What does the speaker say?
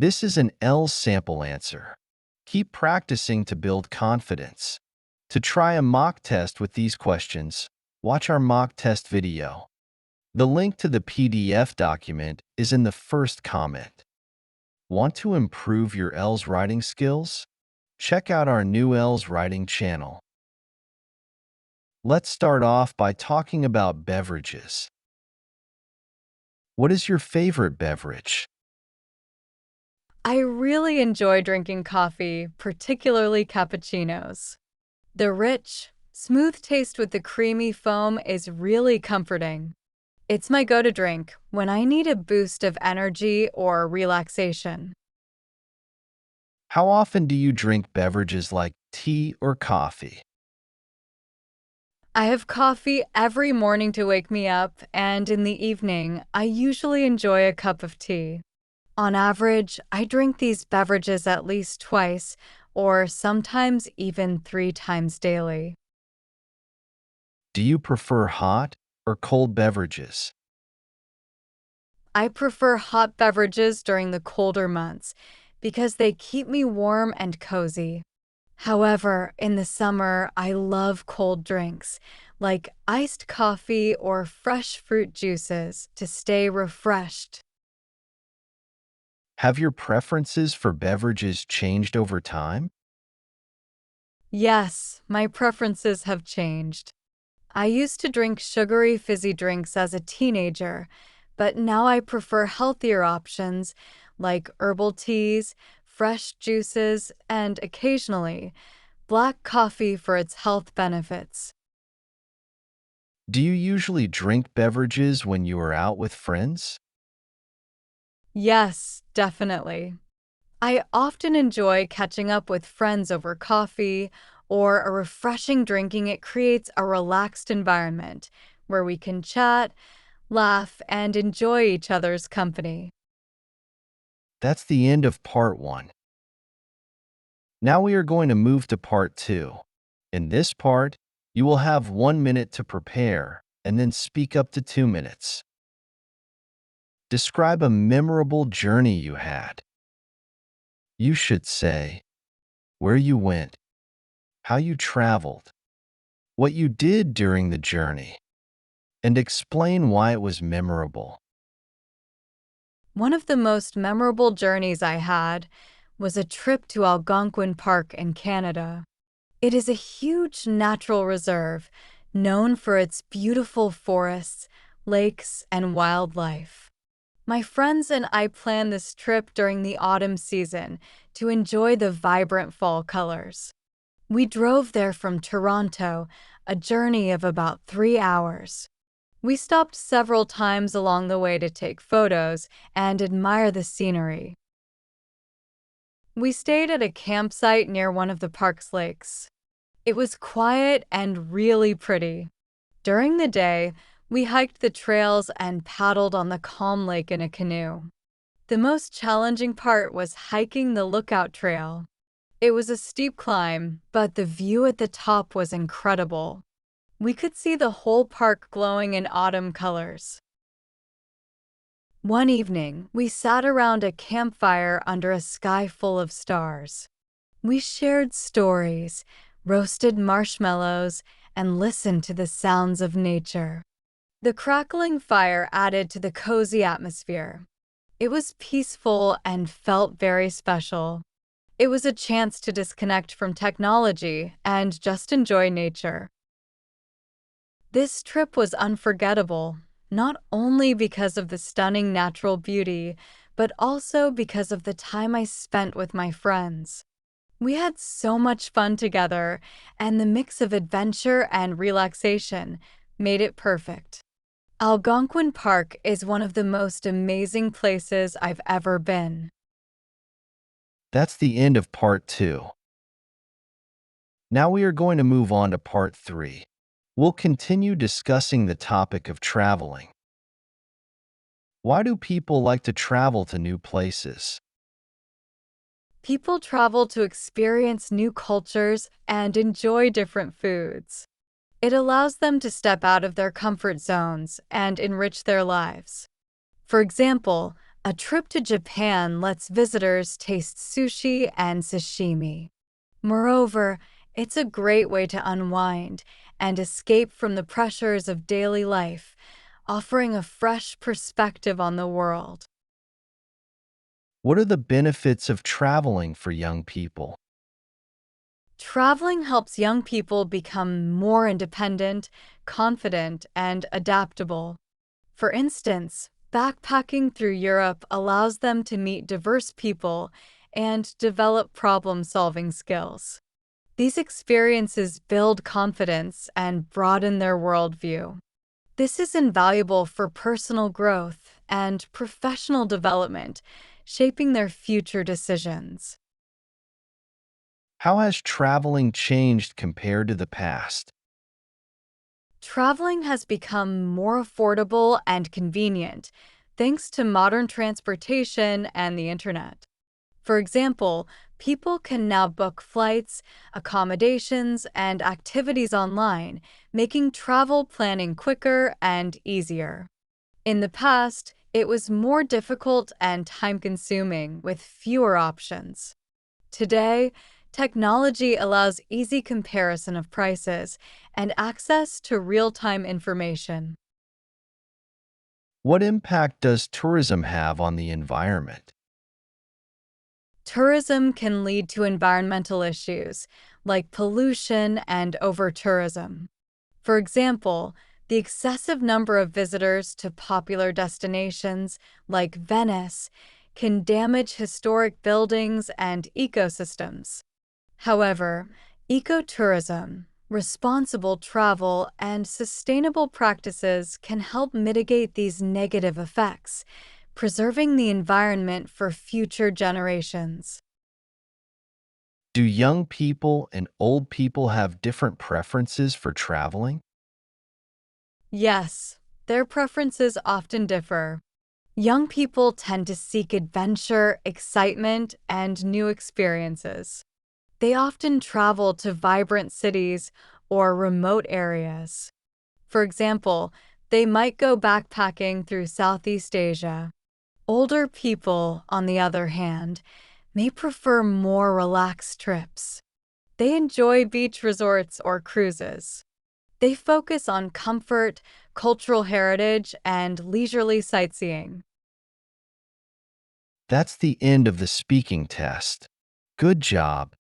This is an IELTS sample answer. Keep practicing to build confidence. To try a mock test with these questions, watch our mock test video. The link to the PDF document is in the first comment. Want to improve your IELTS writing skills? Check out our new IELTS writing channel. Let's start off by talking about beverages. What is your favorite beverage? I really enjoy drinking coffee, particularly cappuccinos. The rich, smooth taste with the creamy foam is really comforting. It's my go-to drink when I need a boost of energy or relaxation. How often do you drink beverages like tea or coffee? I have coffee every morning to wake me up, and in the evening, I usually enjoy a cup of tea. On average, I drink these beverages at least twice, or sometimes even 3 times daily. Do you prefer hot or cold beverages? I prefer hot beverages during the colder months because they keep me warm and cozy. However, in the summer, I love cold drinks like iced coffee or fresh fruit juices to stay refreshed. Have your preferences for beverages changed over time? Yes, my preferences have changed. I used to drink sugary fizzy drinks as a teenager, but now I prefer healthier options like herbal teas, fresh juices, and occasionally, black coffee for its health benefits. Do you usually drink beverages when you are out with friends? Yes, definitely. I often enjoy catching up with friends over coffee or a refreshing drinking. It creates a relaxed environment where we can chat, laugh, and enjoy each other's company. That's the end of part 1. Now we are going to move to part 2. In this part, you will have 1 minute to prepare and then speak up to 2 minutes. Describe a memorable journey you had. You should say where you went, how you traveled, what you did during the journey, and explain why it was memorable. One of the most memorable journeys I had was a trip to Algonquin Park in Canada. It is a huge natural reserve known for its beautiful forests, lakes, and wildlife. My friends and I planned this trip during the autumn season to enjoy the vibrant fall colors. We drove there from Toronto, a journey of about 3 hours. We stopped several times along the way to take photos and admire the scenery. We stayed at a campsite near one of the park's lakes. It was quiet and really pretty. During the day, we hiked the trails and paddled on the calm lake in a canoe. The most challenging part was hiking the Lookout Trail. It was a steep climb, but the view at the top was incredible. We could see the whole park glowing in autumn colors. One evening, we sat around a campfire under a sky full of stars. We shared stories, roasted marshmallows, and listened to the sounds of nature. The crackling fire added to the cozy atmosphere. It was peaceful and felt very special. It was a chance to disconnect from technology and just enjoy nature. This trip was unforgettable, not only because of the stunning natural beauty, but also because of the time I spent with my friends. We had so much fun together, and the mix of adventure and relaxation made it perfect. Algonquin Park is one of the most amazing places I've ever been. That's the end of part 2. Now we are going to move on to part 3. We'll continue discussing the topic of traveling. Why do people like to travel to new places? People travel to experience new cultures and enjoy different foods. It allows them to step out of their comfort zones and enrich their lives. For example, A trip to Japan lets visitors taste sushi and sashimi. Moreover, it's a great way to unwind and escape from the pressures of daily life, offering a fresh perspective on the world. What are the benefits of traveling for young people? Traveling helps young people become more independent, confident, and adaptable. For instance, backpacking through Europe allows them to meet diverse people and develop problem solving skills. These experiences build confidence and broaden their worldview. This is invaluable for personal growth and professional development, shaping their future decisions. How has traveling changed compared to the past? Traveling has become more affordable and convenient thanks to modern transportation and the internet. For example, people can now book flights, accommodations, and activities online, making travel planning quicker and easier. In the past, it was more difficult and time consuming with fewer options. Today, technology allows easy comparison of prices and access to real time information. What impact does tourism have on the environment? Tourism can lead to environmental issues like pollution and over-tourism. For example, the excessive number of visitors to popular destinations like Venice can damage historic buildings and ecosystems. However, ecotourism, responsible travel, and sustainable practices can help mitigate these negative effects, preserving the environment for future generations. Do young people and old people have different preferences for traveling? Yes, their preferences often differ. Young people tend to seek adventure, excitement, and new experiences. They often travel to vibrant cities or remote areas. For example, they might go backpacking through Southeast Asia. Older people, on the other hand, may prefer more relaxed trips. They enjoy beach resorts or cruises. They focus on comfort, cultural heritage, and leisurely sightseeing. That's the end of the speaking test. Good job.